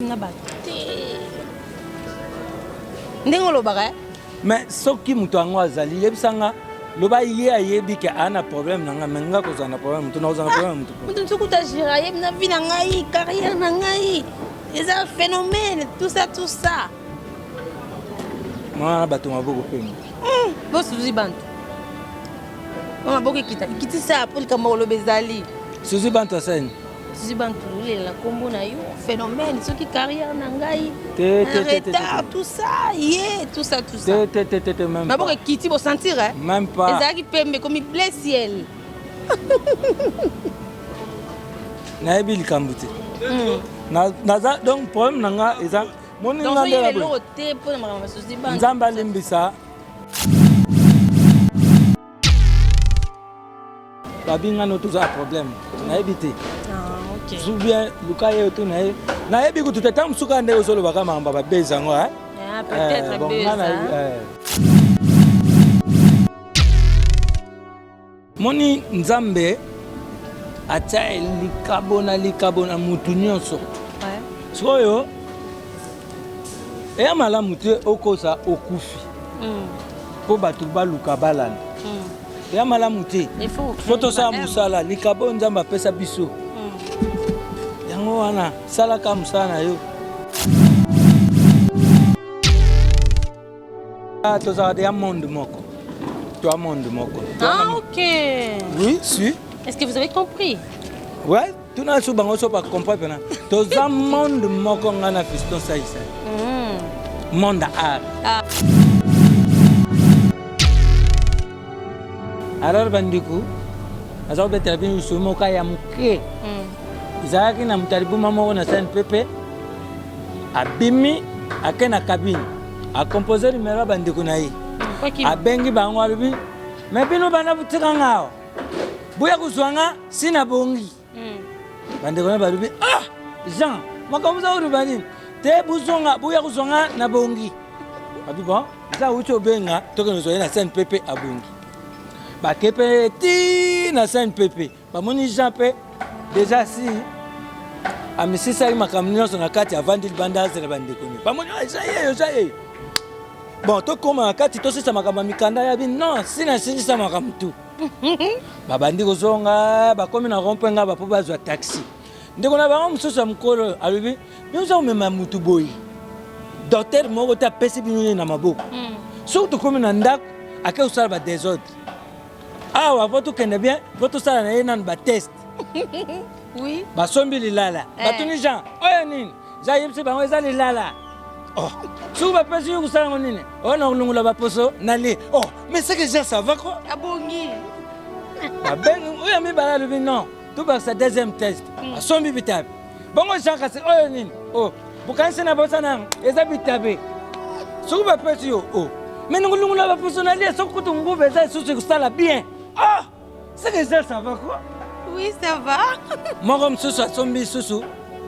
Mais ce qui m'a dit, loba ye ayebi ke ana problème nanga menga ko zana problème to na zana problème to ntuku ta jira ye na vie na ngai carrière na ngai c'est un phénomène tout ça moi bato maboko peni bo suzi bantu mama boko kiti ça pour le kamolo bezali suzi bantu asani suzi bantu la kombo na yo phénomène ce qui carrière na ngai retard tout ça tout ça même ma boko kiti bo sentir même pas ezaki pembe comme bleu ciel na ebi likambuti na donc problème nanga eza moni ngande la bo te pour ma suzi bantu nzamba limbisa babinga no tout ça problème na ebité Souvient Luka yetu na yebi ku tutata msuka nde osolo baka mamba ba bezango peut-être beza moni nzambe acha likabona mutu nyonso soyo eya malamu te okosa okufi po batu baluka balana eya malamu te foto sa musala likabo nzambe apesa biso yango wana salaka musana yo tozala de monde moko ok oui si est-ce que vous avez compris ouais tout na so bango so pas comprendre pena toza monde moko ngana Fiston Saïssa monde art alors bandiku azo betela binu sumo kaya muke izaki na mutaribu mama na scène pepe abimi akena cabine a composer numéro bandiku na yi abengi bango alubi mais bino bana butika ngao buya kuzwanga sina bongi bandiku na balubi Jean makamuza urubani te buzonga buya kuzwanga na bongi babi bon za ucho benga tokeno zo na scène pepe abongi bakepe ti na scène pepe bamoni Jean pe déjà si amisisa makamnyo so na kati avandi libanda zela bandekoni bamoni jaye bon to koma kati to sisa makamba mikanda ya bi non sina sisa makamtu babandi kozonga bakomi na rompenga bapo bazwa taxi ndeko na bango mususu mkolo alubi biuza umema mutu boyi docteur moko ta pesi binu na maboko surtout komi na ndako ake usala ba désordre votre kende bien votre sala na yena ba test oui basombi lilala batuni Jean oyo nini za yipsi bango eza lilala sou ba pesi yo kusala nini ona kulungula baposo nali mais c'est que ça va quoi abongi ben oyo mi bala lubi non tout ba sa deuxième test basombi bitabe bongo Jean kasi oyo nini bukanse na bosa na eza bitabe sou ba pesi yo mais kulungula baposo nali sokutu ngube za susu kusala bien c'est que ça va quoi oui ça va moi comme susu sombi susu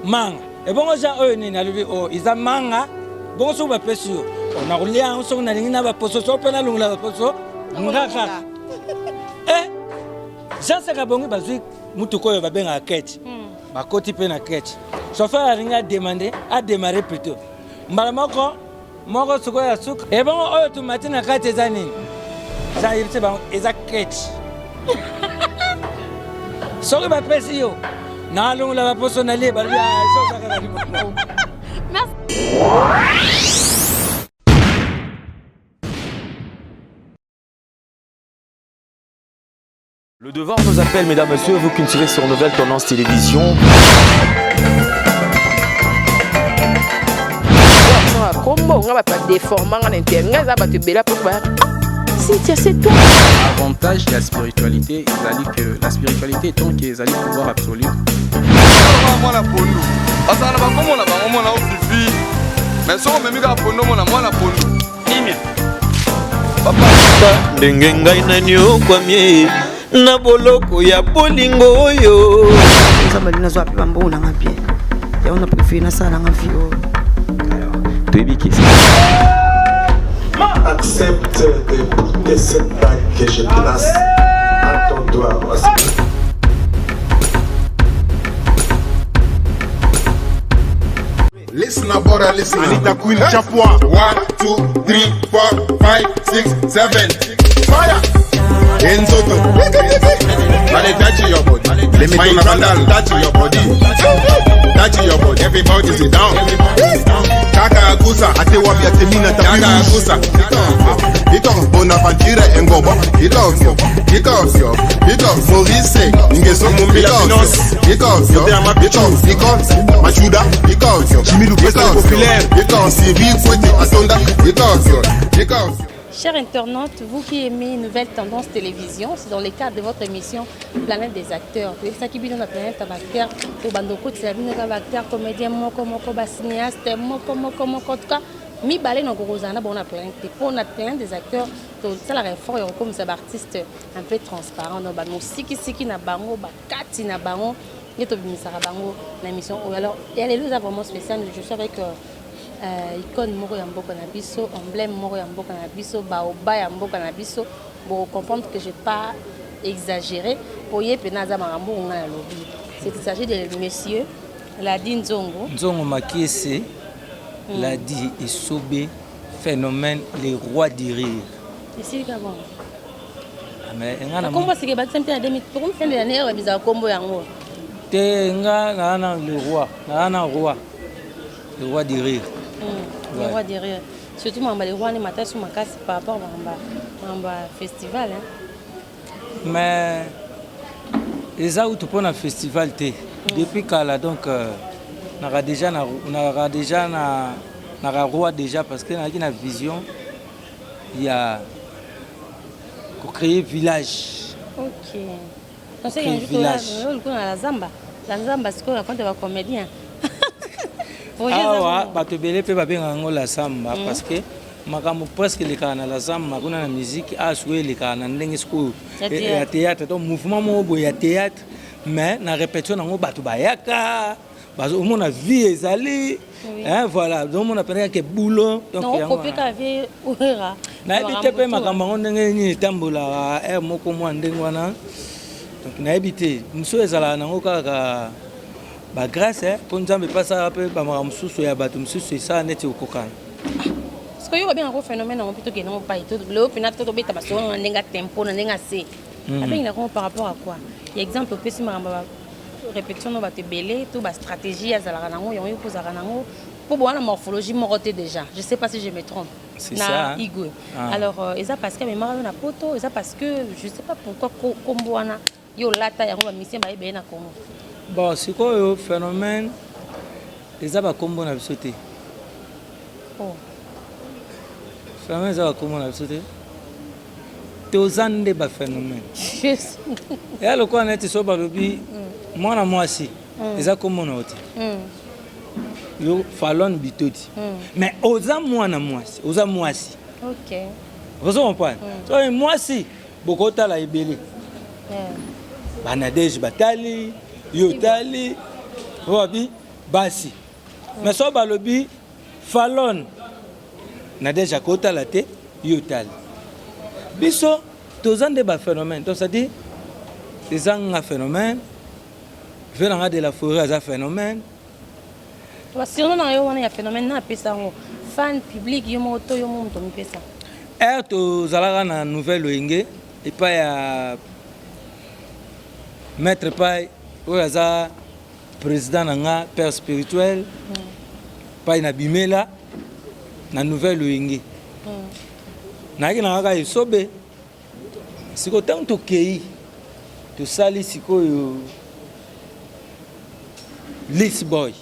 manga et bongo Jean oyo nini alubi iza manga bongo so ba pesi yo na kulia so na lingi na ba poso so pena lungula ba poso ngaka Jean saka bongo bazui mutu koyo ba benga ketch ba koti pena ketch chauffeur alinga demander a démarrer plutôt mbala moko suko ya suka et bongo oyo tu matina kati za nini za yirse ba eza ketch soki ba pesi yo na lungula ba poso na liba ya so saka na liba. Le devoir nous appelle, mesdames, messieurs, vous qui tirez sur Nouvelle Tendance Télévision. Avantage de la spiritualité, que la spiritualité est tant qu'ils allaient pouvoir absolu. ndenge ngai nani okwamie na boloko ya bolingo oyo nzamba linazo ape bambo nanga bien ya on a préféré na sala nanga vie toyebi kisi accepte de cette bague que je place à ton doigt. Listen about listen. Anita Queen Chapwa. 1, 2, 3, 4, 5, 6, 7. Fire! Enzoto. Money touch your body. Let me find vandal touch your body. Touch your body. Everybody sit down. Kaka Agusa. Atewa Biatemina Tapiru. Kaka Agusa. Ito Bonaventure Engoba. Ito Maurice Ningeso Mumbila Finance. Ito Machuda. Jimmy Lupesa populaire. Ito Siri Kwete Atonda. Ito Chers internautes, vous qui aimez Nouvelle Tendance Télévision, c'est dans le cadre de votre émission Planète des acteurs. Vous savez que la planète des acteurs, au bandoko, c'est la acteur, comédien, moko, cinéaste, moko, en tout cas, mi balé dans Gorozana, bon, on a planète. Pour la planète des acteurs, c'est la réforme, comme c'est artiste un peu transparent, dans bango, siki na bango, kati na bango, et tout le bango, l'émission. Alors, il y a les deux vraiment spéciales, je suis avec. Icône moko ya mboka na biso, emblème moko ya mboka na biso, baoba ya mboka na biso, pour comprendre que je n'ai pas exagéré. Pour y être naza marambo on a lobby. C'est il s'agit de monsieur Ladi Nzongo. Nzongo Makese, Ladi Isobe, phénomène les rois du rire. Ici le Gabon. Mais comment c'est que baptême à 2000 pour une fin de l'année on bizarre combo yango. Te nga na le roi, na roi. Le roi du rire. Le roi du rire. Surtout les rois ne matin sur ma casse par rapport à festival. Mais les autres tu prends un festival depuis qu'elle donc on a déjà na roi déjà parce que on a une vision il y a créer village. OK. Donc c'est un village. La Zamba c'est quoi quand tu vas comédien. Ah ouais, bato belé pe babenga ngo la samba parce que makambo presque les kana la samba kuna na musique a joué les kana ndenge siko ya théâtre donc mouvement mo boy ya théâtre mais na répétition ngo bato bayaka bazo mona vie ezali hein voilà donc on appelle que boulot donc non copie ka vie ouera na ebité pe makambo ngo ndenge ni tambola moko mo ndenge wana donc na ebité muso ezala nango kaka ba grâce pour nous ambe pas ça peu ba msusu ya bato msusu ça net au kokana parce que yo bien un phénomène on plutôt que non pas tout le final tout beta parce qu'on ndenga tempo na ndenga c avec la par rapport à quoi il y a exemple peut si maramba répétition no ba te belé tout ba stratégie ya zalaka nango yo ko zalaka nango pour voir la morphologie moroté déjà je sais pas si je me trompe c'est ça Igo alors ça parce que mais maramba na poto ça parce que je sais pas pourquoi kombo wana yo lata yango ba mission ba ebe na Congo. Bon, c'est quoi le phénomène? Les abats comme on a sauté. Oh. Phénomène les abats comme on a sauté. T'es aux années de phénomène. Et alors quoi on est sur balobi, moi na moi aussi. Les abats comme on a sauté. Yo fallon bitoti. Mais aux ans moi na moi aussi. Aux ans moi aussi. Ok. Vous comprenez? So moi aussi, beaucoup de la ibélé. Banadej batali. Yotali, Wabi, Basi. Mais ça, balobi, Fallon, n'a déjà côté la tête, Yotali. Biso, tous ans de phénomène. Donc, ça dit, les ans un phénomène, venant de la forêt, un phénomène. Si on a un phénomène, on a ça. Fan public, il y a un auto, il y a un ça. Er, tous allons dans la nouvelle Oenge, et pas à mettre paille. Oyaza président nanga père spirituel pa ina bimela na nouvelle Oenge na ki na ka isobe siko tanto kei to sali siko yo Lis boy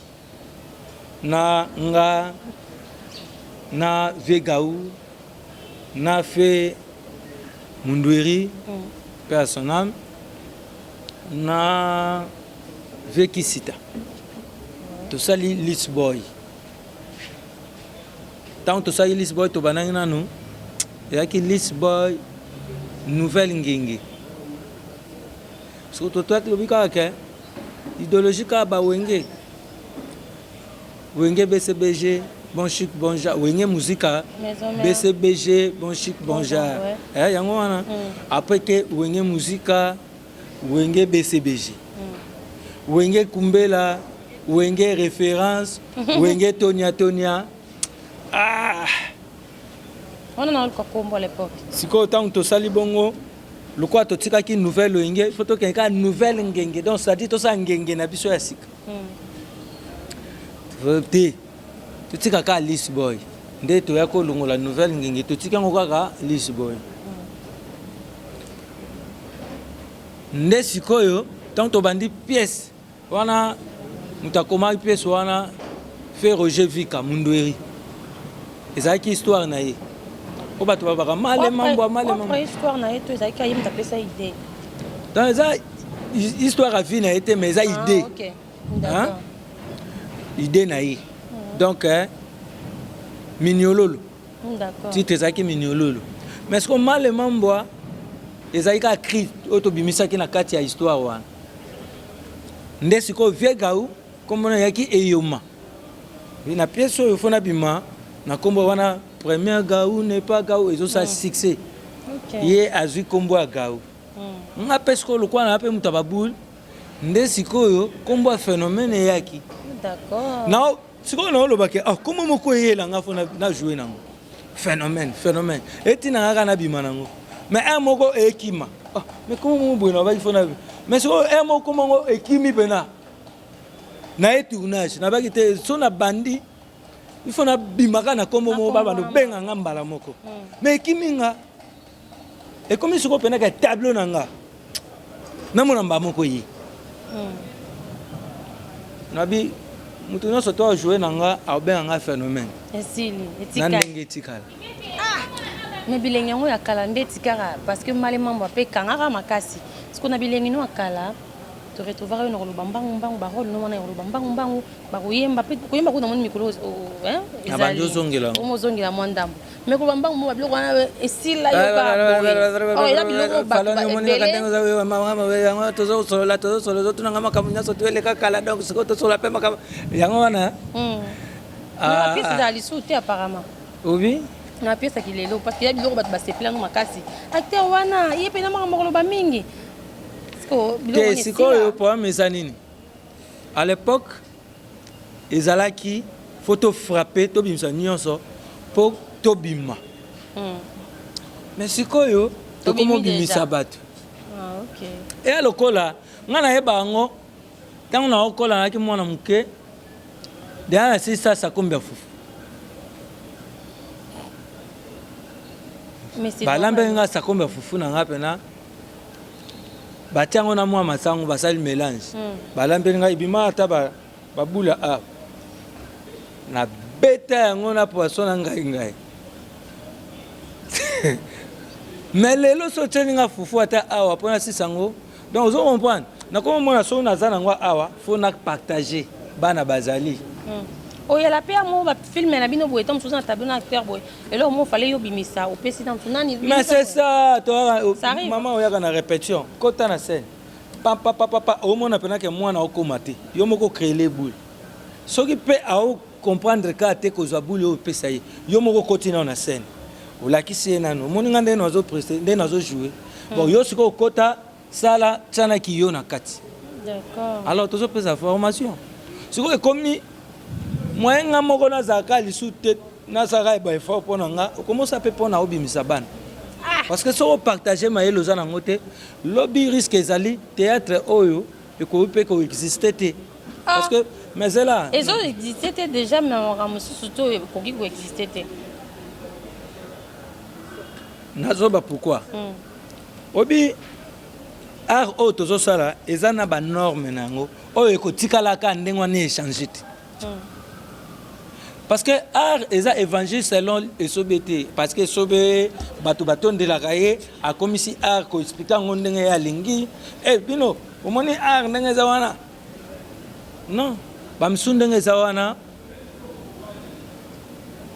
na nga na vegaou na fait mundweri personnel na vekisita to sali Lis boy tant to sali Lis boy to bananga nanu ya ki Lis boy nouvelle ngenge surtout toi tu bika ke idéologie ka ba wenge BCBG bon chic bon ja wenge musica BCBG bon chic bon ja yango wana après que wenge musica wenge BCBG wenge kumbela wenge référence wenge tonia On a eu combo à l'époque. sikoyo ntango tosali bongo lokwa totikaki nouvelle wenge fo tokendeka nouvelle ngenge donc c'est-à-dire tosala ngenge na biso ya sika te totikaka Alice Boy nde toya kolongola nouvelle ngenge totika yango kaka Alice Boy nde sikoyo ntango tobandi pièce wana moto akomaki pièce wana fe Roger Vika Mundweri ezalaki histoire na ye o bato babaka Après histoire na ye to ezalaki ayemba pesa idée. donc eza histoire ya vie na ye te mais eza idée OK. D'accord. idée na ye donc miniololo D'accord. titre ezalaki miniololo mais siko male mambwa ezalaki kaka cri oyo tobimisaki na kati ya histoire wana nde sikoyo vie gau kombo na yaki eyoma na pièce oyo fo nabima na kombo wana première gau n'est pas gau ezosala succès ye azwi kombo ya gau nga mpe sikoyo lokwana na mpe moto ababule nde sikoyo kombo ya phénomène eyaki D'accord. sikoyo naolobaki kombo moko eyelanga fo na joue nango phénomène etinanga kaka nabima nango mais un moko ekima mais kombo moko boye na baki fo na mais sikoyo un moko kombo yango ekimi mpena na ye tournage nabaki te so na bandi il faut na bimaka na kombo moko babando benga nga mbala moko mais ekimi nga ekomi sikoyo mpena ka tableau na nga namona mba moko ye nabi moto nyonso to ajoue na nga aobenga nga phénomène na ndenge etikala mais bilenge yango ya kala nde etikaka parce que male mambo mpe ekangaka makasi siko na bilenge no ya kala toretrouvaka yo na koloba mbangu barole no wana ya koloba mbangu bakoyemba mpe koyemba kuna moni mikolo omozongela mwa ndambo mais koloba mbangu mo babiloko wana esila yokaela biloko tozosolola tunanga makambo nyonso toeleka kala donc sikoyo tosolola mpe makambo yango wana piese ezala lisu te apparemment obi na piese aki lelo parce que ya biloko bato basepelano makasi acteur wana ye mpe na makambo koloba mingi te sikoyo problème eza nini à l'époque ezalaki fo tofrappe tobimisa nyonso mpo tobima mais sikoyo tokomi obimisa bato eya lokola ngai nayeba yango ntango naokola nayaki mwana moke deya nasisa sakombi ya fufu balambeli nga sakombi ya fufu na nga mpena batiango na mwa masango basali mélange balambeli ngai ebima ata babula awa na beta yango na poisson na ngai mais lelo so otieli nga fufu ata awa mpo nasisa yango donc ozo comprendre nakoma mona so naza nango awa fo na partage bana bazali oyela mpe amo bafilme na bino boye to mosusu na tableau na acteur boye eloko mo fale yobimisa opesi na mosu nani mais c'est ça mama oyaka na répétition kota na scène papapapapa omona mpenake mwana okoma te yo moko ocréele boule soki mpe aocomprendre kaka te kozwa boule oyo opesa ye yo moko okoti nao na scène olakisi ye nano omoni nga nde nazopreste nde nazojoue bon yo sikoyo okota sala tianaki yo na kati alors tozopesa formation sikoyo ekomi moyen nga moko nazalaka lisu te nazalaka eba effort mpo na nga okomosa mpe mpo na obimisa bana parce que soko partage mayele oza nango te lobi risque ezali théâtre oyo ekoki mpe koexiste te parce que mais ela ezoexiste te déjà me makambo mosusu to ekoki koexiste te nazoba pourquoi obi art oyo tozosala eza na banorme na yango oyo ekotikalaka ndenge wana échange te parce que art eza évangile selon esobe te parce que esobe bato batondelaka ye akomisi art koexplike yango ndenge ye alingi bino omoni art ndenge eza wana non bamisu ndenge eza wana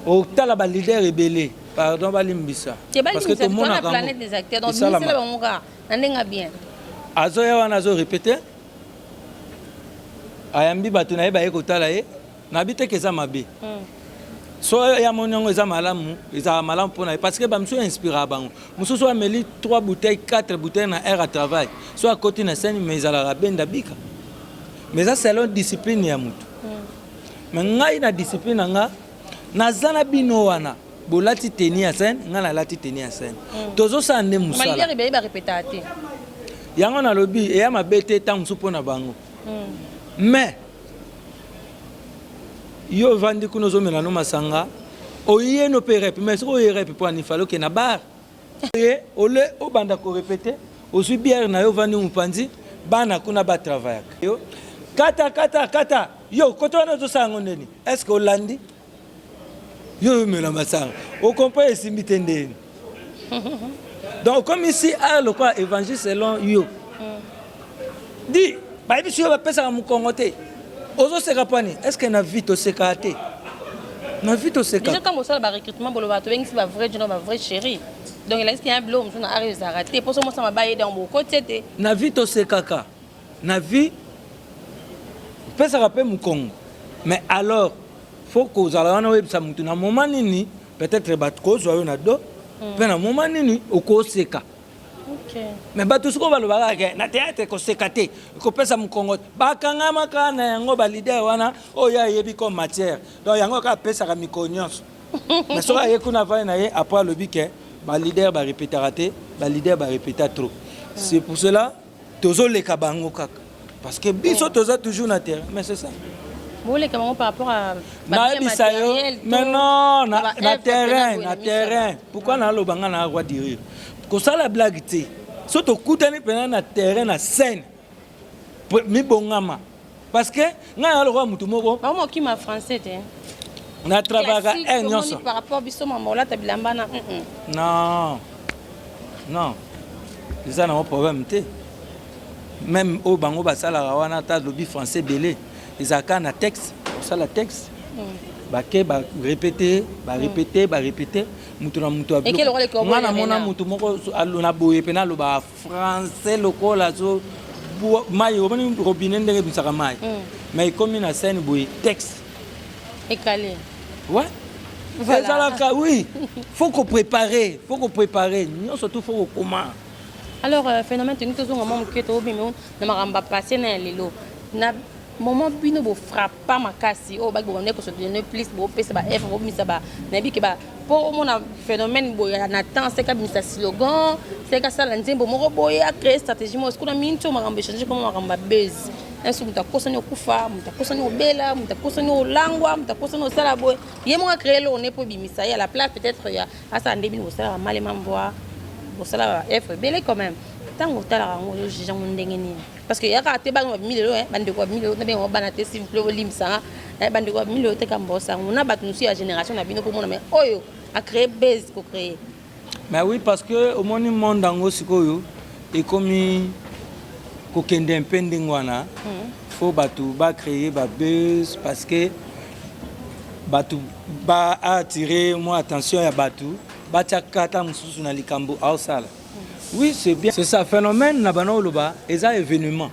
otala balider ebele pardon balimbisa parce que tomonaka azoya wana azorepete ayambi bato na ye baye kotala ye nabi te ke eza mabe so ya moni yango eza malamu ezala malamu mpona ye parce que bamisu inspiraka bango mosusu ameli 3 bouteilles 4 bouteilles na aire à travail so akoti na scène mais ezalaka benda bika mais ça c'est la discipline ya mutu mais ngai na discipline nga nazana bino wana bolati tenir à scène nga na lati tenir à scène tozo sande musala malgré be ba répéter ate yango na lobi e ya mabete tant supo na bango mais yo vandi kuno zo mena no masanga oye no pe rep mais so oye rep po ani falo ke na bar e ole o banda ko répéter o su bière na yo vandi umpanzi bana kuna ba travail yo kata yo koto na zo sango ndeni est-ce que olandi yo mena masanga o comprend esimbi tendeni donc comme ici à le quoi évangile selon yo dit ba biso ba pesa mu kongote ozo seka pani est-ce que na vite o seka te na vite o seka déjà quand on sort le recrutement bolo ba to bengi ba vrai jono ba vrai chéri donc il a dit qu'il y a un blom on a arrivé à rater pour ça moi ça m'a baillé dans mon côté na vite o seka ka na vie pesa rapé mu kongo mais alors faut que vous allez web sa mutu na moment nini peut-être ba ko zo yo na do pe na moment nini o ko seka. Mais ba tout ce qu'on va le voir na théâtre ko sekate ko pesa mu kongo ba kanga makana yango ba leader wana o ya yebi comme matière donc yango ka pesa ka mikonyos mais so ya kuna va na ye après le bique ba leader ba répéter raté ba leader ba répéter trop c'est pour cela tozo le kabango kaka parce que biso toza toujours na terrain mais c'est ça bon les camarades par rapport à matériel mais non na terrain pourquoi na lo banga na roi dire ko ça la blague té surtout kutani pena na terrain na scène mi bongama parce que nga le roi mutu moko ba mo ki ma français té na travailler nyonso par rapport biso mama la tabilamba na non les ça na un problème té même au bango ba sala wana ta lobby français belé les aka na texte ça la texte baké ba répéter mutu na mutu et quel rôle comme na mona mutu moko alona boye pena lo ba français lokola zo mai obani robinet ndenge bisaka mai mais comme na scène boye texte et calé ouais voilà ça là oui faut qu'on préparer non surtout faut comment alors phénomène tenu que on mom keto bimon na maramba passer na lelo na moment bino bo frappa makasi o ba bo ne ko so donner plus bo pesa ba f bo misa ba na bi ke ba pour mon phénomène bo ya na temps c'est ka misa slogan c'est ka sala nzembo moko boya créer stratégie mo est-ce qu'on a mis to maramba changer comment maramba buzz est-ce que mutakosani okufa mutakosani obela mutakosani olangwa mutakosani osala boy ye mo créer le on est pour bimisa ya la place peut-être ya asa ndebi bo sala mal mamboa bo sala f belé quand même tant otala ngo yo jija ndenge ni parce que ya ka te ba 1000 euros bande ko 1000 euros na be ngo bana te s'il vous plaît olimsa bande ko 1000 euros te kambosa on a battu la génération na bino pour mon mais oyo a créer base ko créer mais oui parce que au monde dango sikoyo et comme ko kende pending wana faut batu ba créer ba buzz parce que batu ba attirer moi attention ya batu ba takata mususu na likambo ausala. Oui, c'est bien. C'est ça, phénomène, nabano loba, et ça événement.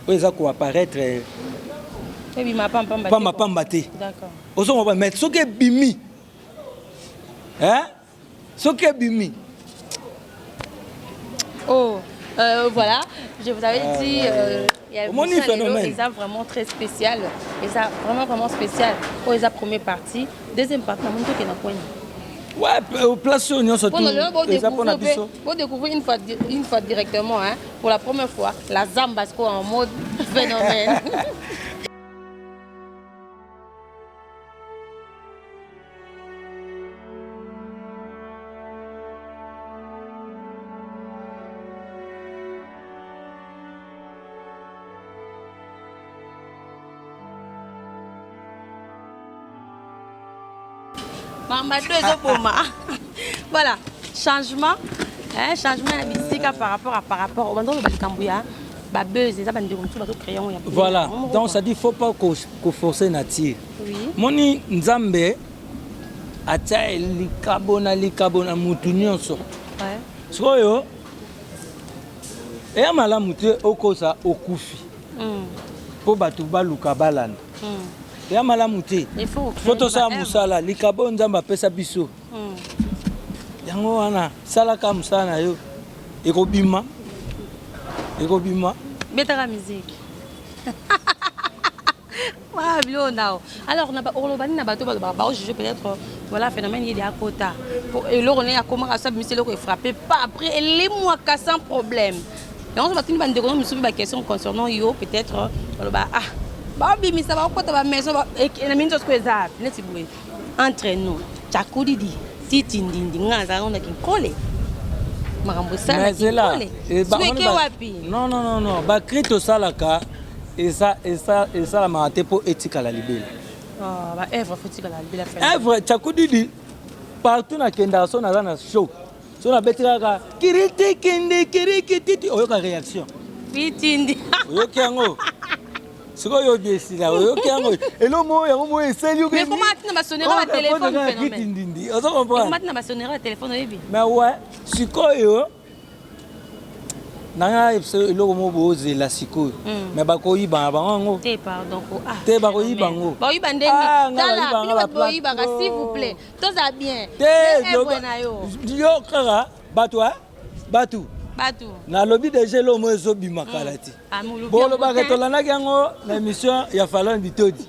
Oui, ça quoi apparaître. Oui, ma pamba. D'accord. Oso va mettre ce qui est bimi. Hein? Ce qui est bimi. Oh, voilà, je vous avais dit, il y a un phénomène. Ça vraiment très spécial. Et ça vraiment spécial. Oh, ils ont première partie, deuxième partie, on montre qu'il y a un point. Ouais, au place où on se trouve. Vous découvrez une fois directement, hein, pour la première fois, la Zambasco en mode phénomène. Voilà, changement à musique par rapport au bandolo Balikambouya, buzz, ça bande de crayon. Voilà, donc ça dit faut pas qu'on force nature. Oui. Moni Nzambe acha likabona mutu nyonso. Ouais. Soyo et malamu te okosa okufi. Po batu baluka balana. Ya malamu te foto sa musala likabo nzamba pesa biso yango wana sala ka musala yo ekobima beta la musique Ah, bien, non. Alors, on a peut-être, voilà, phénomène, il est à côté. Et là, on est à comment ça, mais c'est là qu'on est frappé. Pas après, les mois sans problème. Et on se bat une bande de gens, nous la question concernant yo, peut-être, mais ça va quoi, ta maison, et la mine de ce que ça, entre nous, Tchakoudidi, Titindindi, on a qui colle. Mais c'est là. Non, non, non, non. Bah, Krito Salaka, et ça, la maraté pour éthique à la libelle. Ah, bah, Èvre, faut-il à la libelle. Èvre, Tchakoudidi, partout dans Kenda, son a chaud. Son a betra, Kiriti, Kendi, Kiriti, on a réaction. Titindi. Ok, c'est quoi yo décide là? Ok, et le mot est sérieux. Mais comment tu n'as sonné à téléphone? Comment tu n'as sonné à téléphone? Mais ouais, c'est quoi yo? Nanga le mot bose la siko. Mais bako iba bango. Te pardon ko. Te bako iba ngo. Ba iba ndengi. Tala, bino ba iba s'il vous plaît. Tout ça bien. Te yo kara batwa batu. Batu. Na lobby de gelo mo ezobi makalati. Bon lo ba ketolana yango na émission ya Fallon Bitodi.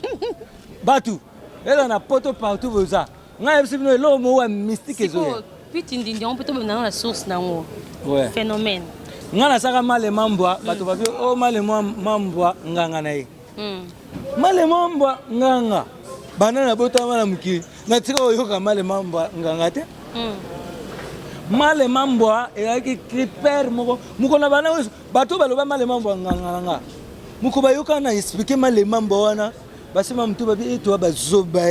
Batu. Elle a poto partout voza. Nga ebisi bino lo mo wa mystique ezo. Puis tindindi on peut tomber dans la source nango. Ouais. Phénomène. Nga na saka male mambwa batu ba bio o male mambwa nganga na ye. Male mambwa nganga. Banana bota mala muki. Na tiko oyoka male mambwa nganga te. Male mambwa et critère moko na bana bato baloba male mambwa nganga muko bayoka na expliquer male mambwa wana basema mtu babi eto bazoba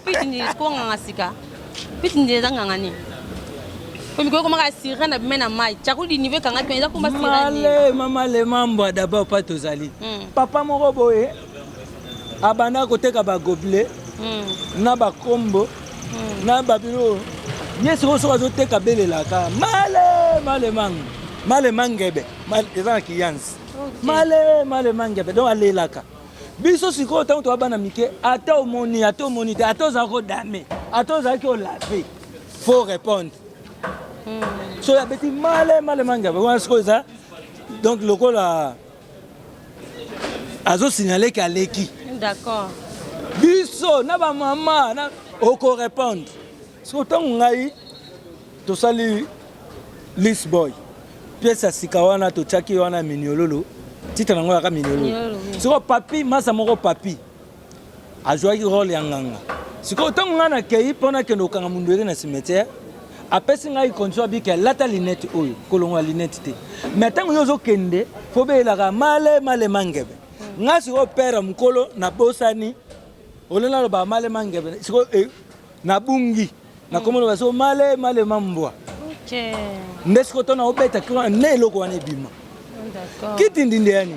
piti ni ko nganga sika piti ni nganga ni ko mi ko maka sira na bimena mai chakuli nive kanga penza ko basira ni male mambwa d'abord pas tozali papa moko boye abana koteka ba gobelet na ba kombo na babiro. Yes, on se retrouve à Belelaka. Male mangebe. Ezana kiyans. Male mangebe. Donc aller laka. Biso siko tant to abana mike ata omoni te ata zako dame. Ata zako laver. Faut répondre. So ya beti male mangebe. On se ça. Donc le col a azo signalé qu'aleki. D'accord. Biso na ba mama na oko répondre. Autant on a eu tout ça les boy pièce à sikawana to chaki wana miniololo titre nango ya miniololo siko papi masa moko papi a joué rôle ya nganga siko autant on a kei pona ke no kanga mundere na cimetière apesi ngai konso bika lata linette oyo kolonga linette te mais tango yozo kende fo be la male mangebe ngasi o père mukolo na bosani olena lo ba male mangebe siko na bungi na komo ba so male mambwa. OK. Ndesko tona obeta kwa ne loko wane bima. D'accord. Kitindinde yani.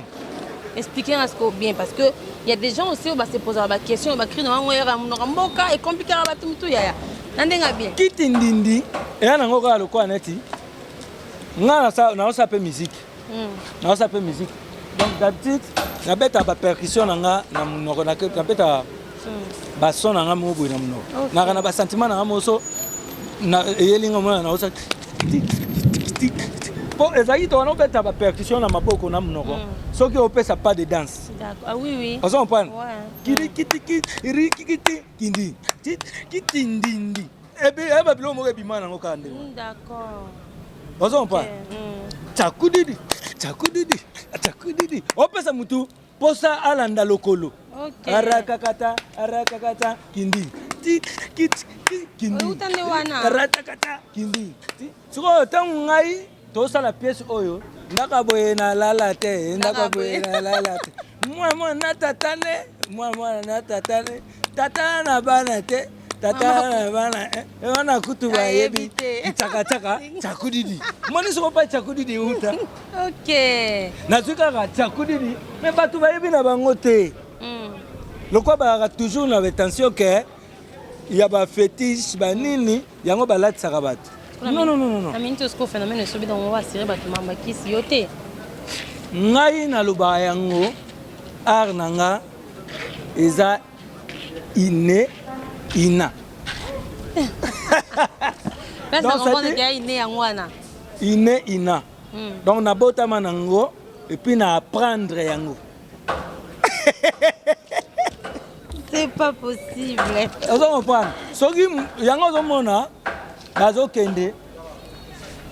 Expliquez à ce que bien parce que il y a des gens aussi on va se poser la question on va crier non era mboka et compliqué la batumtu ya. Nandenga bien. Kitindindi yana ngoka loko aneti. Nga na sa pe musique. Na sa pe musique. Donc d'habitude na beta ba percussion nga na monoko na beta ba son nga mo boy na mnoko. Na kana ba sentiment na mo so na yelinga mona na osa po ezali to na beta ba percussion na maboko na mnoko. Soki opesa pas de danse. D'accord. Ah oui. On comprend? Ouais. Kiri kiti kindi. Kitindindi. Ebe bilo mo ebima na ngoka nde. D'accord. On comprend? Chakudidi. Opesa mutu posa alanda lokolo. Okay. Arakakata kindi. Kindi. Utande wana. Arakakata kindi. Siko tangu ngai to sala pièce oyo ndaka boye na lala te. Moi na tatane. Tata na bana te. Tata na bana. Wana kutu ba yebi. Chaka chakudidi. Moni soko pa chakudidi uta. OK. Na zuka ka chakudidi. Mais batu ba yebi na bango te. Le quoi ba toujours na attention que il y a ba fétiche ba nini yango ba lat sarabat. Non. Amini to ce phénomène sobi dans wa sire batu mamba kisi yote. Ngai na luba yango ar nanga eza ina. Donc ça veut dire iné yangoana. Ina. Donc na bota manango et puis na apprendre yango. c'est pas possible. Ozo comprendre. Soki yango ozomona bazokende.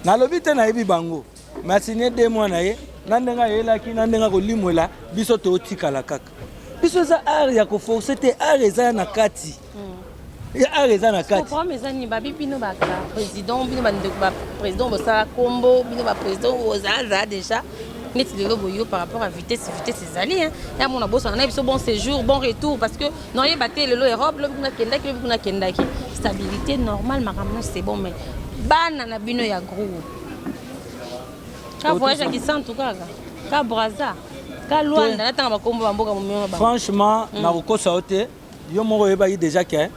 Nalobi te na yebi bango. Mais signé 2 mois na ye. Nandenga yelaki nandenga kolimwela biso to otikala kaka. Biso za art ya ko forcer te art eza na kati. Ya art eza na kati. Comprends mes amis babi bino ba président bino ba président bosala combo bino ba président ozaza déjà. Mais tu le boyo par rapport à vitesse c'est ali hein. Ya mon boss on a biso bon séjour bon retour parce que non y baté le Europe le buna kendaki stabilité normale makamno c'est bon mais bana na bino ya gros. Ka voyage qui sent tout cas. Ka braza. Ka Luanda na tanga bakombo bamboka momema ba. Franchement, na kokosa ote yo moko yeba yi déjà que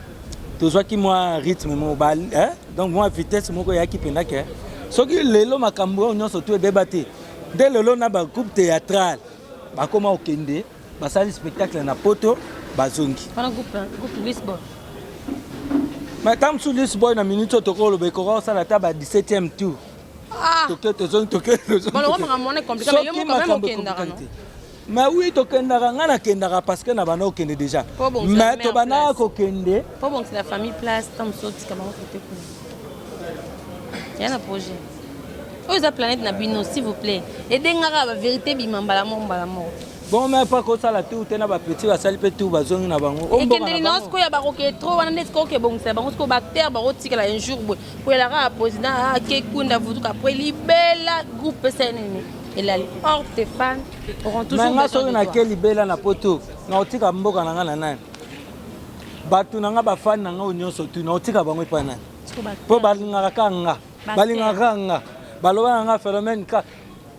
tozwa ki moi rythme mo ba hein donc moi vitesse moko ya ki penda que soki lelo makambo nyonso to débatté dès lelo na ba groupe théâtral ba koma okende ba sali spectacle na poto bazongi. Pana groupe Lisbonne. Mais tam sous Lisbonne na minute to ko lo be ko ça la table 17e tour. Ah. Bon, on est compliqué, mais il y a quand même mais oui, tu as parce que tu as kende déjà. Mais tu as kende. Pas bon que la famille place, tant de choses comme il y a un projet. Où est la planète Nabino, s'il vous plaît? Et d'engara la vérité bimambala mort. Bon, mais pas comme ça la tout, tu as un petit vasal tout bazong na bango. Et que les nos ko ya baroke trop, on est ko ke bon c'est bango ko bactère barotika la un jour pour la ra président a ke kunda vutu après libela groupe CNN. Et la hors tes fans auront toujours besoin de toi. Mais na ke libela na poto, na otika mboka na ngana nani. Batu na nga ba fan na nga onyoso tu na otika bango pa nani. Po balinga kanga. Balinga kanga. Baloba nga phénomène ka.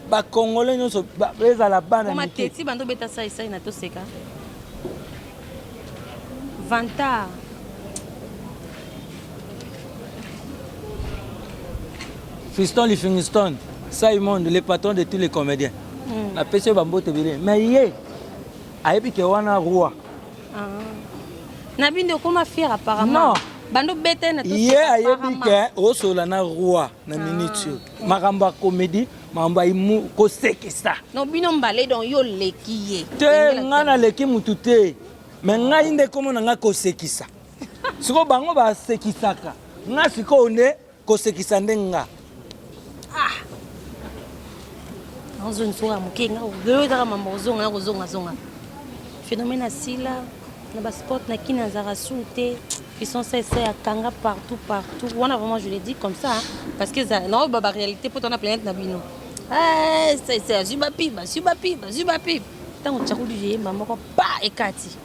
Ba congolais nyonso beza la bana ni teti bando beta sai na to seka vanta Fiston Livingstone Simon le patron de tous les comédiens la pêche bambo te bile mais yé ayebi ke wana roi na bindo comment faire apparemment non bando beta na to seka yé ayebi ke osola na roi na minute makamba comédie mamba imu ko sekisa no bino mbale don yo lekiye te ngana leki mutute mais ngai nde komo na nga ko sekisa siko bango ba sekisaka nga siko ne ko sekisa ndenga onzo nsura mukenga lelo tara mamba zonga phénomène asila na ba sport na kina zara sunte ils sont cessés à kanga partout on a vraiment je l'ai dit comme ça hein, parce que ça non ba réalité pour ton planète na bino c'est zubapi tant que tu as maman pas ekati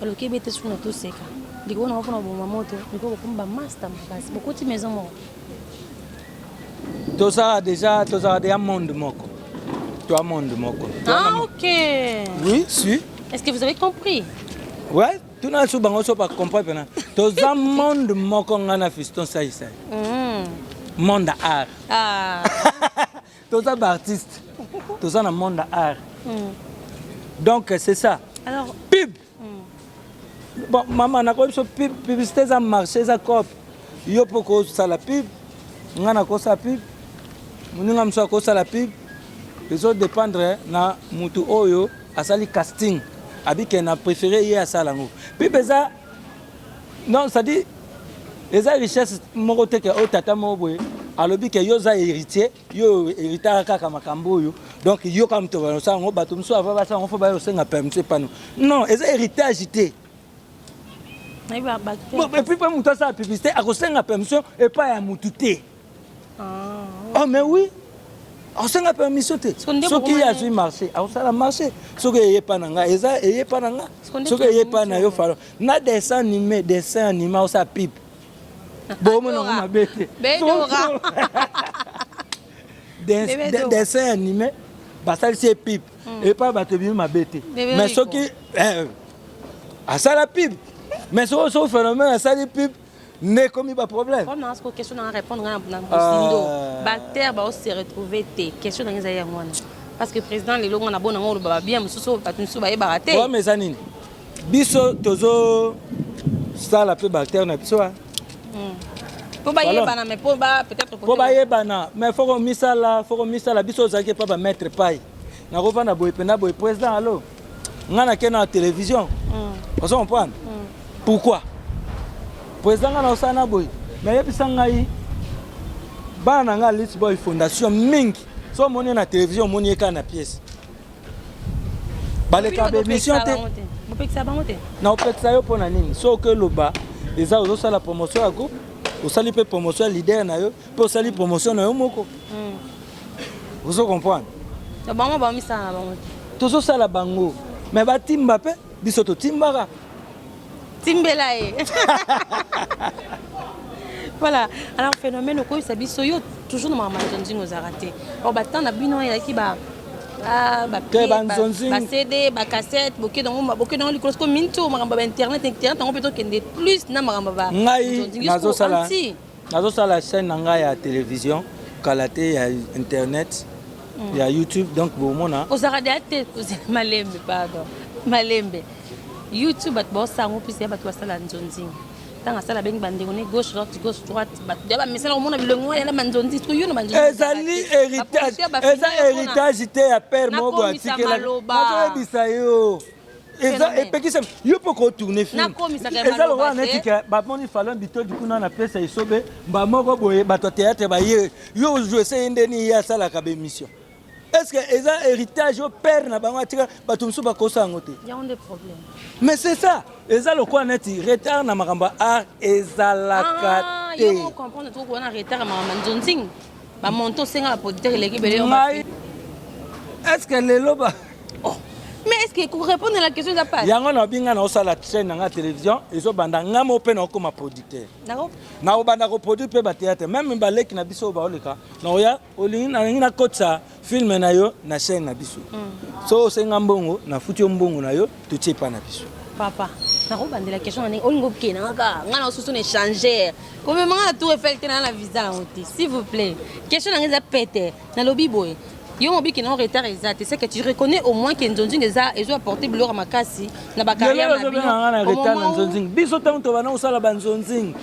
alors que bête sur notre seka diko na fona bon moto diko ko kumba master basi beaucoup de maison mo to ça déjà un monde moko toi monde moko ah ok oui si est-ce que vous avez compris ouais tout na sou bango so pas comprendre pena to za monde moko ngana Fiston sai monde art tous les artistes, tous les monde art. Donc c'est ça. Alors, pub. Bon, maman, on a comme ça pub, publicité ça marché ça cop. Yo poko ça la pub, on a quoi ça pub, on a même quoi ça la pub. Les autres dépendre na mutu oyo à sali casting. Abi qu'elle a préféré y à ça là. Pub ça, non ça dit, les richesses morote que au tata moboye. Alors que yo za héritier yo hérita kaka makambo yo donc yo comme to ba ça ngo bato mso ava ba ça ngo fo ba yo senga permis pas non ez héritage té mais ba bon et puis pas muta ça publicité a ko senga permission et pas ya mututé oh mais oui on senga permission té ce qui a sur marché a ça la marché ce que yé pas nanga eza yé pas nanga ce que yé pas na yo falo na dessin animé ça pipe. Bon, mon nom m'a bêté. Dessin animé, ça c'est pipe. Et pas battre m'a bêté. Mais ce qui. Ah, ça la pipe. Mais ce phénomène, ça la pipe, n'est comme pas problème. Comme dans cette question, on va répondre à la Bactère va se retrouver tes questions dans les ailleurs. Parce que le président, les logos, on a bon amour, bien, mais ce pas une souba et baraté. Ouais, mais Zanine. Biso, tozo, ça la pipe bactère, n'a pas. Pour yebana mais pour peut-être pour yebana mais faut qu'on misse la biso zaki pas ba mettre paille na ko vana boy pena boy président allo ngana ke na télévision on comprend Pourquoi? Président na osana boy. Mais yebisa ngai bana nga list boy fondation mingi. So moni na télévision moni eka na pièce. Baleka be mission te. Bopekisa bango te. Na opekisa yo pona nini? So que loba eza ozo la promotion ya groupe, osali pe promotion leader na yo, pe osali promotion na yo moko. Vous comprenez? Na bango ba misa na bango. Tozo sala bango. Mais ba timba pe biso to timbaka. Timbela e. Voilà, alors phénomène ko sabiso yo toujours na mama nzonzingo za raté. Or batana bino ya ki ba ba CD, ba cassette, boké dans le close comme minto maramba internet on peut kende plus na maramba ba. Ngai nazo sala chaîne nga ya télévision, kalaté ya internet, ya YouTube donc bomona. Ozarade ate malembe pardon. Malembe. YouTube at boss sango puis ya batwa sala nzonzingo. Tanga sala bengi bandeko ne gauche droite ba mesala ko mona bilongo ya manzonzi to yo no manzonzi. Ezali héritage, eza héritage te ya père mobo atikela. Nazo ebisa yo. Eza epekisa yo poko tourner film. Eza lo wana tika ba moni falon bito du kuna na pesa isobe ba moko boye bato théâtre ba ye yo jouer c'est ndeni ya sala ka émission. Est-ce que eza héritage au père na bango atika bato msuba kosa ngote? Il y a des problèmes. Mais c'est ça. Eza lo kwa neti retard na makamba art ezalaka te. Yo comprendre tout qu'on a retard na manzonzing. Ba monto senga la politique l'équipe belé. Est-ce que les loba? Mais est-ce que pour répondre à la question de la page? Yango na binga na osala chaîne na télévision, ezo banda ngamo pe na okoma producteur. D'accord? Na obanda ko produire pe ba théâtre, même baleki na biso ba oleka. Na oya olingi na kotsa film na yo na chaîne na biso. So senga mbongo na futi mbongo na yo to tiepa na biso. Papa, na robande la question on olingo kena nga ngana osusu ne changer. Comme manga tout effect na la visa s'il vous plaît. Question na ngeza pété na lobby boy. Yo mobi qui non retard exact, c'est que tu reconnais au moins que Nzonzing ils ont apporté bleu à makasi na ba carrière na bino. Na retard na Nzonzing. Biso tanto bana osala ba Nzonzing.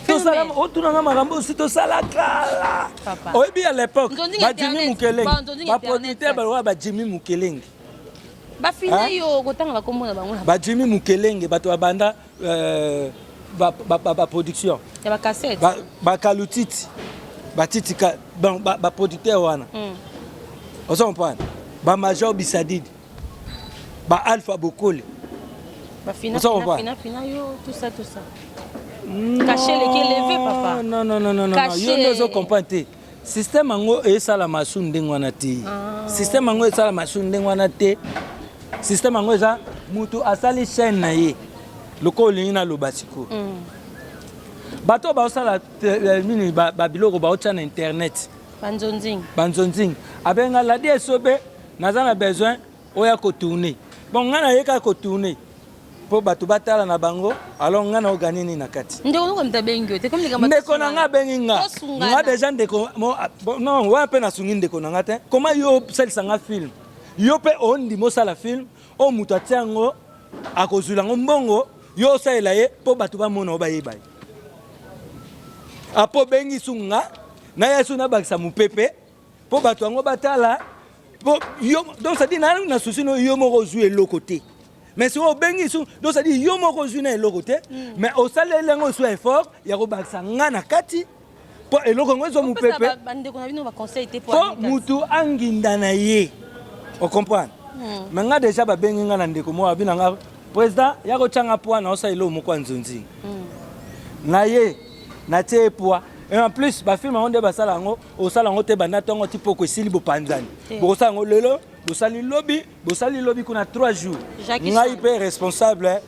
To sala otuna na marambo si to sala kala. Oyebi à l'époque ba Jimmy Mukeleng. Ba producteur ba Jimmy Mukeleng. Ba fina yo kotanga ba komona bango. Ba Jimmy Mukeleng bato banda ba production. Ya ba cassette. Ba kalutiti. Batitika ba producteur wana. Ozo comprendre. Ba Major Bisadid. Ba Alpha Bokole. Ba fina yo tout ça. Cacher les qui levé papa. Non. Yo ndozo comprendre. Système ngo esala masu ndengwana te. Système ngo esala masu ndengwana te. Système ngo eza mutu asali chaîne na ye. Loko lingina lobasiko. Bato ba osala mini ba biloko ba otcha na internet. Banzonzing. Abenga la die sobe nazana besoin oya ko tourner. Bon ngana yeka ko tourner. Po bato batala na bango alors ngana oganini na kati. Ndeko ko mtabengi te comme les gars. Ndeko na nga bengi nga. Nga déjà ndeko non wa pe na sungi ndeko na nga te. Comment yo sel sanga film. Yo pe ondi mo sala film o mutu atiango akozula ngombongo yo sala ye po bato ba mona obayeba. Apo bengi sunga na yesu na bakisa mupepe po bato yango batala po yo donc ça dit na souci no yo moko zui eloko te mais si o bengi su donc ça dit yo moko zui na eloko te mais o salele ngo so effort ya ko bakisa nga na kati po eloko ngo zo mupepe bande ko na bino ba conseil te po mutu anginda na ye o comprendre mais nga déjà ba bengi nga na ndeko mo abina nga président ya ko changa po na o sa elo mo kwa nzonzi na ye na tie poa et en plus ba film on de basala ngo o sala ngo te banda tongo tipo ko sili bo panzani bo sala ngo lelo bo sali lobby kuna 3 jours ngai pe responsable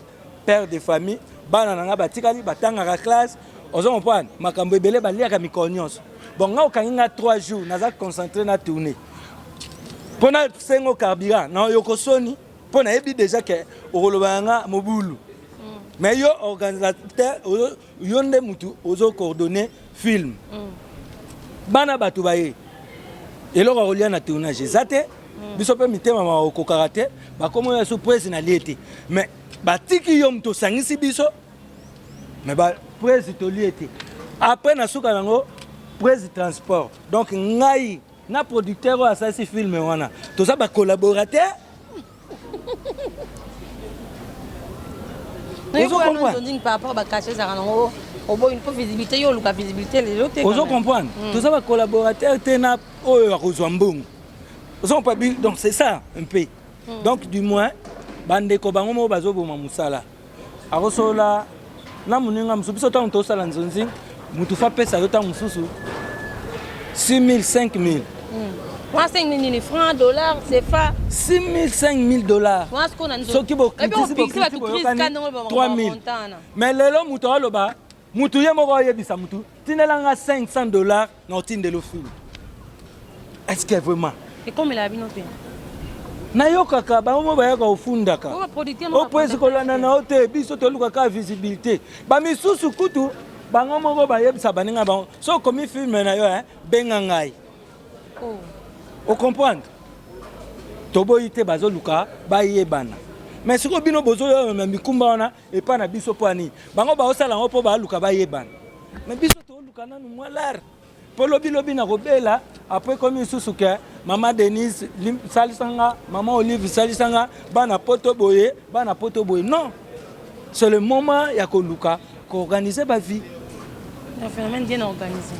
père de famille bana nga batikali batanga ka classe ozo comprendre makambo ebele ba liaka mikonyonso bon nga okangi nga 3 jours naza concentré na tourner pona sengo carburant na yoko soni pona ebi déjà que okoloba nga mobulu. Mais yo organisateur yo nde mutu ozo coordonner film. Bana batu baye. Eloko kolia na tournage zate biso pe mitema ma okokara te ba komo ya surprise na liete. Mais batiki yo mto sangisi biso. Mais ba prise to liete. Après na suka nango prise transport. Donc ngai na producteur wa sasi film wana. To sa ba collaborateur Vous comprenez? Par rapport à cacher ça, une fois visibilité, il y a une visibilité, les autres. Vous comprenez? Tout ça va collaborateur, Tena, Rozwambung. Donc c'est ça un peu. Donc du moins, bande ko bango mo bazo boma musala. Arosola na muninga musubiso ta on tosala nzonzi, mutu fa pesa yota mususu. 6 000, 5 000. Moi, 5 000 francs, dollars, c'est pas. 6 000, 5 000 dollars. Moi, ce qu'on a Ce qui est 3 000. Mais les gens, mutu yemo yebisa mutu. Tinelanga 500 dollars, non tinde lo fil. Est-ce que vraiment? Et comme il a bien fait. Nayokaka bango bayaka ofundaka. Opwezi kolana na ote biso toluka ka visibilité. Ba misusu kutu bango moko bayebisa baninga bango. So komi film na yo benga ngai. O comprendre? Toboyite bazoluka bayebana. Mais siko bino bozo yo mikumba wana et pas na biso poani. Bango ba osala ngo po ba luka bayebana. Mais biso toluka nanu mwalar. Polo bilobi na robela après comme susuke maman Denise salisanga maman Olive salisanga bana poto boye non, c'est le moment ya ko luka ko organiser ba vie. Un phénomène bien organisé.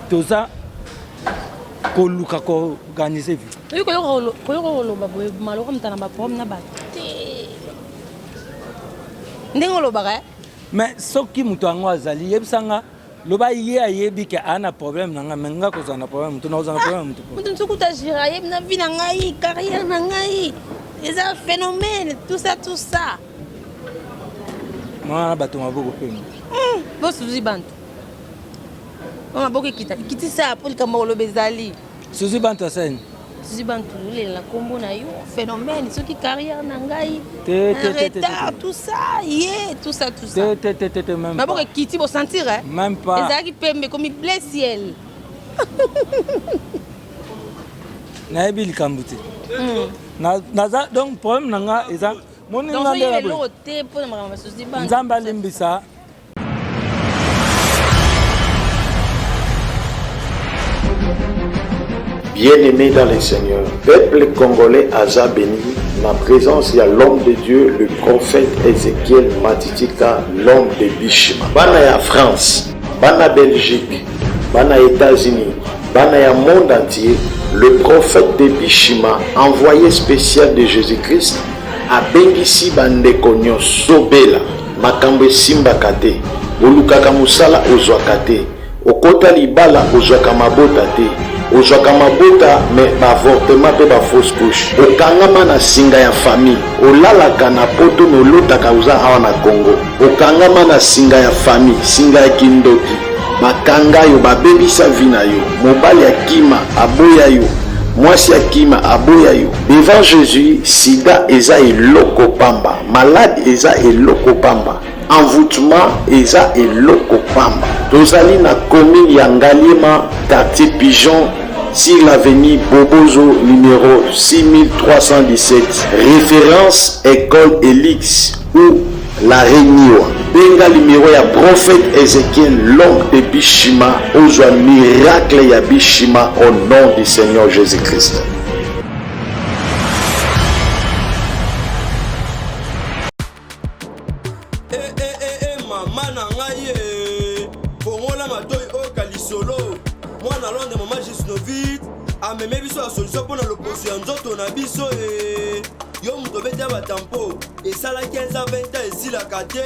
Tout ça ko luka ko organiser vie. Oui, ko ba boye maloko mtana ba problème na ba. Ndingo lo ba. Mais soki muto ango azali yebsanga loba yé ayebi ke ana problème nanga menga ko zana problème tu na zana problème tu mutu nsukuta jira yeb na vie na ngai carrière na ngai c'est un phénomène tout ça moi bato maboko peni bo suzi bantu mama boko kiti ça pour kama lo bezali suzi bantu aseni suzi bantu le la kombo na yo phénomène ce qui carrière na ngai retard tout ça tout ça même ma boko kiti bo sentir même pas ezaki pembe comme bleu ciel na ebi likambuti na donc problème nanga eza moni nganda la loté pour ma suzi bantu nzamba limbisa. Bien-aimés dans les Seigneurs, peuple congolais Aza béni, ma présence il y a l'homme de Dieu, le prophète Ézéchiel Matitika, l'homme de Bishima. Bana ya France, bana Belgique, bana États-Unis, bana ya monde entier, le prophète de Bishima, envoyé spécial de Jésus-Christ, a bengisi bandeko nyonso bela, makambo simba kate, olukaka musala ozwakate, okota libala ozwaka mabota te. Ozwaka mabota mais avortement pe ba fausse couche okangama na singa ya famille olalaka na poto nolotaka uza awa na Congo okangama na singa ya famille singa ya kindoki bakanga yo babebisa vina yo mobali ya kima aboya yo mwasi ya kima aboya yo devant Jésus sida eza eloko pamba malade eza eloko pamba envoûtement eza eloko pamba tozali na commune ya Ngaliema quartier Pigeon sur l'avenue Bobozo numéro 6317 référence école Elix ou la Réunion benga numéro ya prophète Ézéchiel l'homme de Bishima ozwa miracle ya Bishima au nom du Seigneur Jésus-Christ. ameme biso ya solution mpona loposo ya nzoto na biso yo moto obeti ya batampo esalaki 15 ans 20 ans esilaka te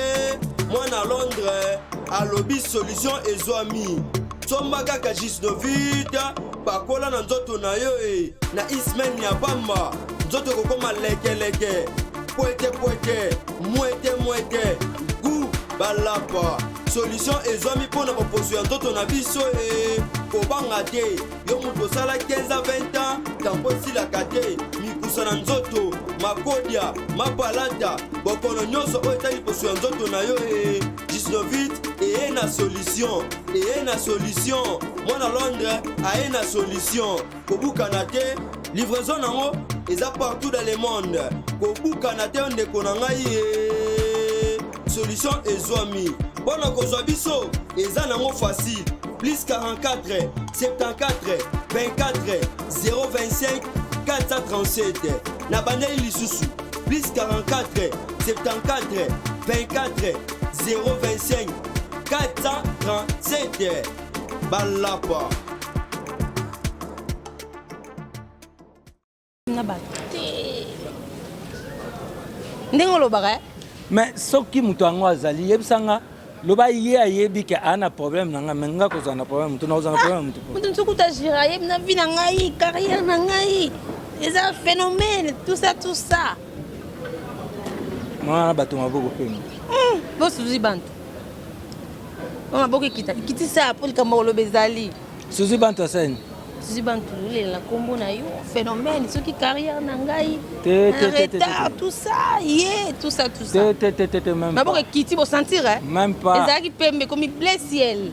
mwana Londres alobi solution ezwami somba kaka gisnovite pakola na nzoto na yo na ismen ya pamba nzoto kokoma lekeleke pwete mwete gu balapa solution ezwami mpona baposo ya nzoto na biso kobanga te yo moto osala 15 ans 20 ans tampo esilaka te mikusa na nzoto makodia mapalata bokono nyonso oyo etali poso ya nzoto na yo gisnovite eye na solution mwana Londres aye na solution kobukana te livraison nango eza partout dans le monde kobukana te ndeko na ngai solution ezwami mpona kozwa biso eza nango facile plus 44 74 24 025 437 na bandeli lisusu plus 44 74 24 025 437 Balapa. ndenge olobaka mais soki moto yango azali yebisanga loba ye ayebi ke ana problème nanga mais nga kozala na problème moto nakozala na problème moto mosuku utagira ayebi na vie na ngai carrière na ngai eza phénomène tout ça mwana bato maboko pema bosuzi bantu maboko ekitisa po likambo oloba ezali suzi bantu asani suzi bantu olela nkombo na yo phénomène soki carrière na ngai retard tout ça même maboko ekiti bosentir même pas ezalaki pembe komi bleu ciel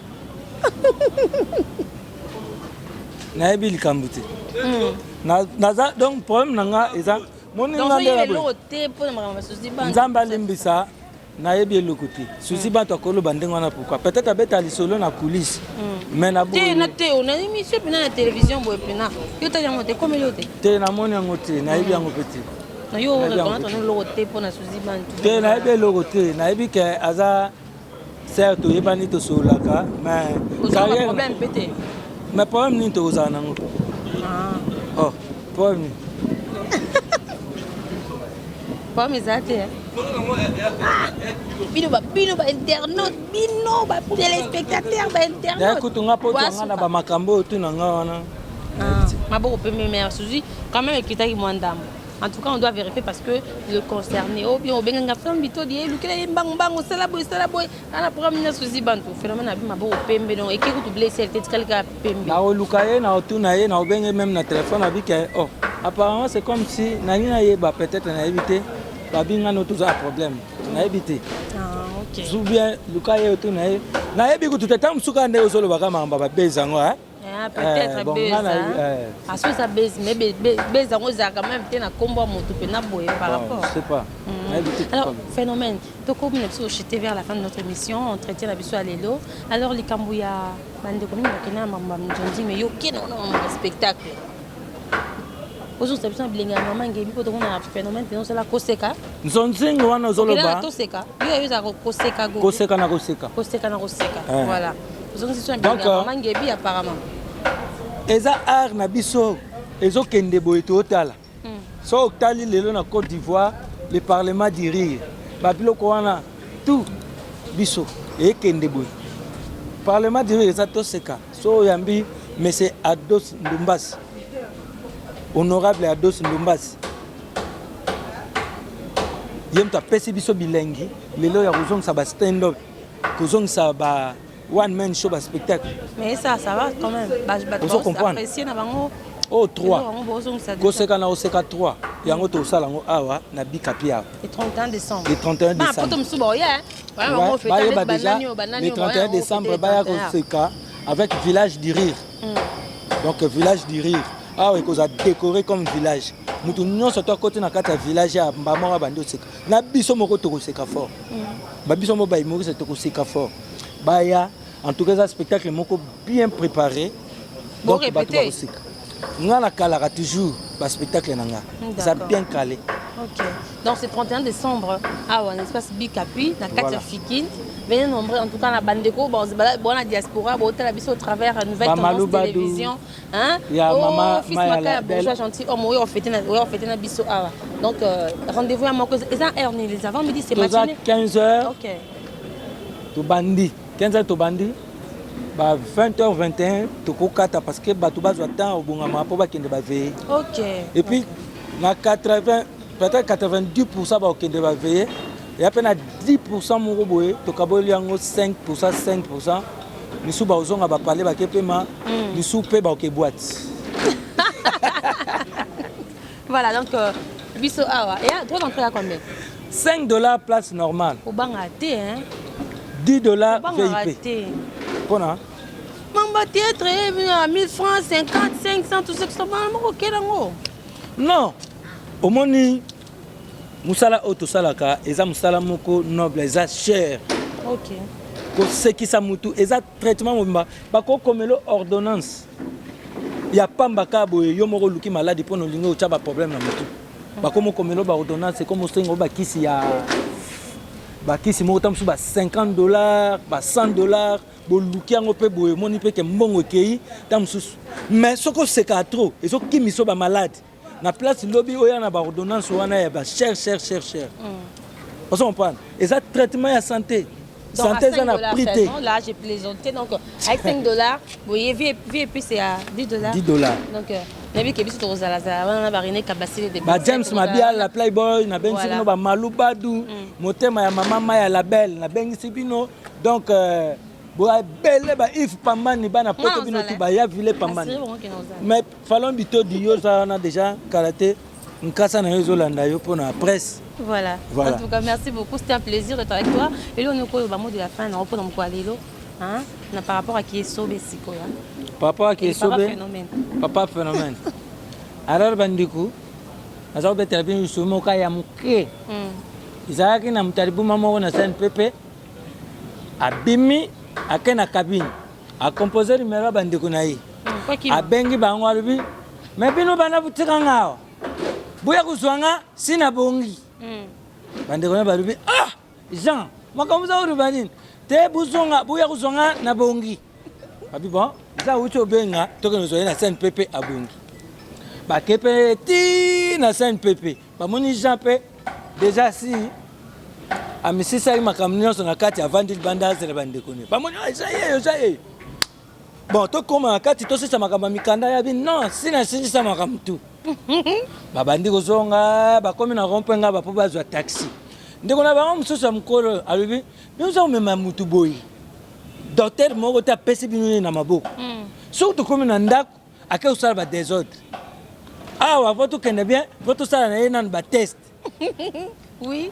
nayebi likambo te naza donc problème nanga eza nzambe alimbisa nayebi eloko te susi bato akoloba ndenge wana pourquoi peut-être abeta lisolo na coulisse mais na émission pena na télévision boye pena yo tali yango te komeli yo te namoni yango te nayebi yango pe te na yo reconnaître eloko te mpona susi bantu te nayebi eloko te nayebi ke aza certes toyebani tosololaka mais problème pe te mais problème nini tokozala nango problème nini problème eza te bino bainternaute bino batelespectateur bainternaute kutunga po tanga na bamakambo oyo tunanga wana maboko pembe mais susi quand même ekitaki mwa ndambo. En tout cas, on doit vérifier parce que le concerné, ou bien, on bien a fait un bito di, le kele bang bang, on salaboy, on a programme na susi bantu. Phénomène abi mabo pembe donc et qui vous blessé, elle était quelqu'un pembe. Na olukaye na otunaye na obenge même na téléphone abi que oh apparemment c'est comme si nani na yeba peut-être na éviter babinga no tous un problème. Na éviter. Ah OK. Ou bien lukaye otunaye na yebi ku tutata msuka nde ozolo baka mamba ba bezango hein. Peut-être à ce ça baisse mais baisse on a quand même été na combo moto pe na boye par rapport je sais pas alors phénomène donc comme nous jeté vers la fin de notre émission on traitait la biso à l'élo alors les kambuya bande ko mingi bakena mamba mjonzi mais yo kena on spectacle aujourd'hui ça blinga maman ngebi ko donc na phénomène non c'est la koseka nzonzingo wana zoloba koseka yo yo za koseka go koseka na koseka voilà donc c'est un blinga maman ngebi apparemment eza art na biso ezokende boye totala so otali lelo na Côte d'Ivoire le parlement du rire babiloko wana tout biso ekende boye parlement du rire eza toseka so yambi monsieur Ados Ndumbasi honorable Ados Ndumbasi yem ta pesi biso bilengi lelo ya kozongisa ba stand up kozongisa ba one man show ba spectacle mais ça va quand même vous comprenez oh 3 koseka na oseka 3 yango to sala ngo awa na bikapia le 31 décembre le 31 décembre pas potom suba ya vraiment on fait le 31 décembre baya koseka avec village du rire donc village du rire ah oui koza décoré comme village mutu nyonso to côté na kata village ya mbamora bando seka na biso moko to koseka fort ba biso mo ba humoriste to koseka fort baya en tout cas un spectacle moko bien préparé donc répéter ngana kala toujours ba spectacle nanga ça bien calé. OK donc c'est 31 décembre ah on espace Bikapi na kata Fikine venez nombreux en tout cas na bandeko bon la diaspora bon la biso au travers nouvelle tendance télévision hein ya mama fils Makaya bourgeois gentil oh moi on fêter na biso ah donc rendez-vous à moko ça heure ni les avant midi c'est matinée 15h OK to bandi 15h to bandi ba 20h21 to kokata parce que bato bazwa temps obongama po bakende ba veiller. OK. Et puis na 80 peut-être 90% ba okende ba veiller et à peine à 10% moko boye to kaboli yango 5% misu ba ozonga ba parler ba kepema misu pe ba ok boîte. Voilà donc biso awa et droit d'entrée à combien? $5 place normale. Au bangaté hein. $10 VIP. Pona Mamba théâtre à 1000 francs, 50, 500 tout ça que ça va OK nango. Non. Omoni musala auto salaka eza musala moko noble eza cher. OK. Ko sekisa mutu eza traitement mobimba bako komelo ordonnance. Ya pamba ka boye yo moko luki maladi pono lingo cha ba problème na mutu. Bakomo komelo ba ordonnance c'est comme osengo ba kisi ya ba kisi mo tam su ba $50 ba $100 bo lukiango pe boye moni pe ke mbongo kei tam su mais soko c'est ka trop et so kimi so ba malade na place lobby oya na ba ordonnance wana ya ba cher. On se comprend et ça traitement ya santé. Donc santé à $5 na prité. Là j'ai plaisanté donc avec $5 vous voyez vie et puis c'est à $10. $10. Donc nabi ke biso to zala wana ba rene kabasile de ba James Mabia la Playboy na bengi no ba Malubadu motema ya mama ya la belle na bengi sibino donc bo belle ba if pambani bana poto bino tu ba ya vile pambani mais falon bito dio ça on a déjà karaté nkasa na yozo landa yo pour la presse. Voilà. En tout cas, merci beaucoup. C'était un plaisir d'être avec toi. Et là, on est au mot de la fin. On reprend dans quoi aller là. Par rapport à qui est sauvé, c'est quoi. Par rapport à qui est sauvé. Papa phénomène. Alors, bandiku. Azo betel bin sumo kaya muke. Izaki na mtaribu mama na SNPP. Abimi akena cabine. A composer numéro bandiku na yi. A bengi bango alubi. Mais bino bana butika ngao. Buya kuzwanga sina bongi. Bande kona barubi Jean makamuza urubanini te buzonga buya kuzonga na bongi babi bon za ucho benga toke nozo na SNPP abongi ba kepe ti na SNPP ba moni Jean pe déjà si amisisa yi makamnyo so na kati avandi banda zele bande kone ba moni ça y est bon to koma kati to sisa makamba mikanda ya bi non sina sinisa makamtu babandi kozonga bakomi na rompenga bapo bazwa taxi ndeko na bango mususu ya mukolo alobi biso omema mutu boyi docteur moko te apesi bino na maboko soki tokomi na ndako ake kosala ba désordre awa po tokende bien po tosala na ye nanu batest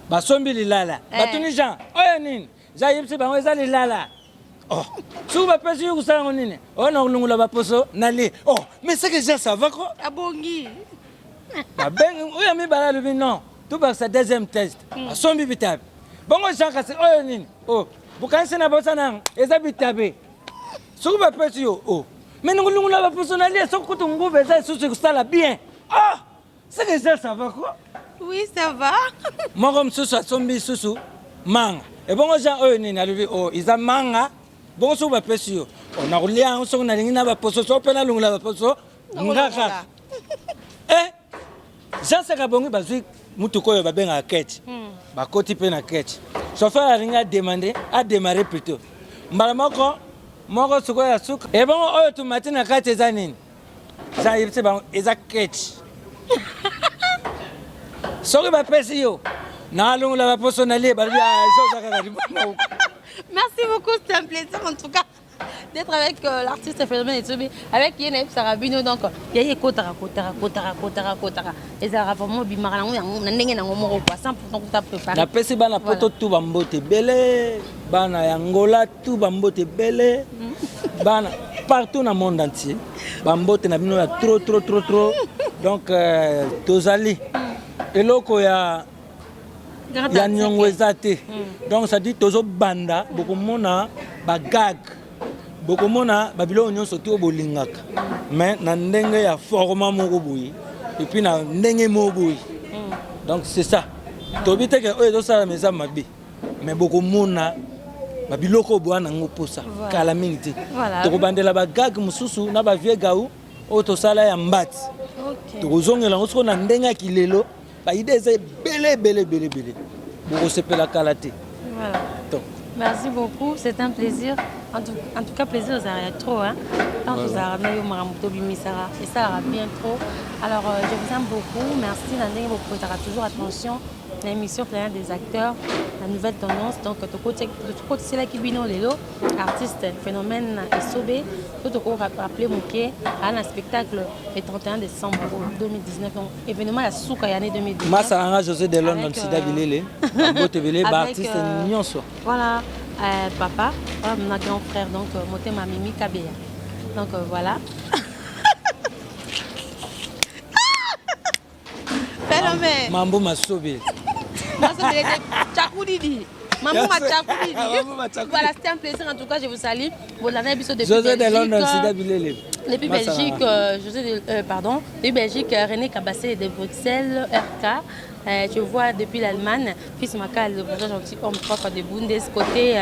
basombi lilala batuni Jean oyo nini Jean yebisi bango eza lilala soki bapesi yo kosala yango nini oyo na kolungula baposo na lie mais c'est que Jean ça va quoi abongi oyo mibala alobi non tout par sa deuxième test asombi bitabe bongo Jean kasi oyo nini bukanisi na bosa nango eza bitabe soki bapesi yo mais nakolungula baposo na lie soki kutu nguvu eza lisusu ekosala bien c'est que Jean ça va quoi oui ça va moko mosusu asombi lisusu manga ebongo Jean oyo nini alobi eza manga bongo soki bapesi yo nakolia yango soki nalingi na baposo so mpe nalungula baposo ngaka Jean seka bongi bazwi mutuko oyo babengaka kete bakoti mpe na kete chauffeur alingi adémarre plutôt mbala moko sikoyo ya suka ebongo oyo tumati na kati eza nini Jean yebisi bango eza kete soki bapesi yo nalungula baposo nalie balobi ezozaka kati moko. Merci beaucoup, c'était un plaisir en tout cas d'être avec l'artiste Phénomène Etsobe, avec Yeneb Sarabino. Donc, il y a Kotara. Et ça a vraiment bimara, on a n'engagé dans mon mot, 100% tout à préparé. La peste bana poto tout bambote belé, bana Angola tout bambote belé, bana partout dans le monde entier. Bambote na bino trop. Donc, tozali. Et loko ya nyongwezate. Donc ça dit tozo banda beaucoup mona bagag beaucoup mona babilo nyonso to bolingaka mais na ndenge ya format moko boyi et puis na ndenge moko boyi donc c'est ça to bite ke oyo to sala mesa mabi mais beaucoup mona babiloko bwana ngoposa kala mingi to ko bandela bagag mususu na ba vieux gaou oyo to sala ya mbati to kozongela ngosiko na ndenge kilelo ba idée c'est belé beaucoup se peut la qualité. Voilà. Donc. Merci beaucoup, c'est un plaisir. En tout cas, plaisir, ça arrive trop. Quand vous avez et ça arrive bien trop. Alors, je vous aime beaucoup. Merci. Vous prêterez toujours attention à l'émission Planète des acteurs, la nouvelle tendance. Donc, c'est là qui vient les artiste Phénomène Etsobe. Tout au rappelé Mouké à un spectacle le 31 décembre 2019. Donc, événement à Souka l'année 2019. Massa José de Londres, Sida Bilele, artiste Nyonso. Voilà, papa, mon grand frère, donc Motema Mimi Kabea. Donc voilà. Phénomène. Mambo Masobe. Maman Voilà, c'était un plaisir en tout cas, je vous salue. José de Londres, Sida Bilele. Depuis Belgique, depuis Belgique, René Cabassé de Bruxelles, RK. Je vois depuis l'Allemagne, fils Macal, le bonjour gentil homme, 3 fois de Bundes, côté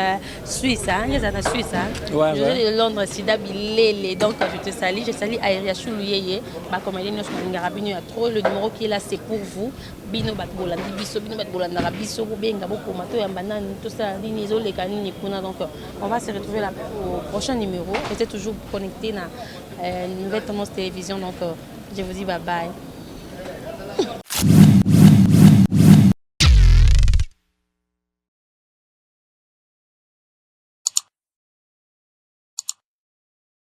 Suisse, hein, il y a la Suisse. Hein. Ouais, je suis de Londres, Sida Bilele, donc je te salue. Je salue Aïria Choulouyeye, comme elle est trop. Le numéro qui est là, c'est pour vous. Bino Batbola, Biso, Bino Batbola, Narabiso, Benga, Boko, Mato, Yambanan, tout ça, Dinizo, les canines, donc on va se retrouver là au prochain numéro. Restez toujours connectés à une nouvelle tendance télévision, donc je vous dis bye bye.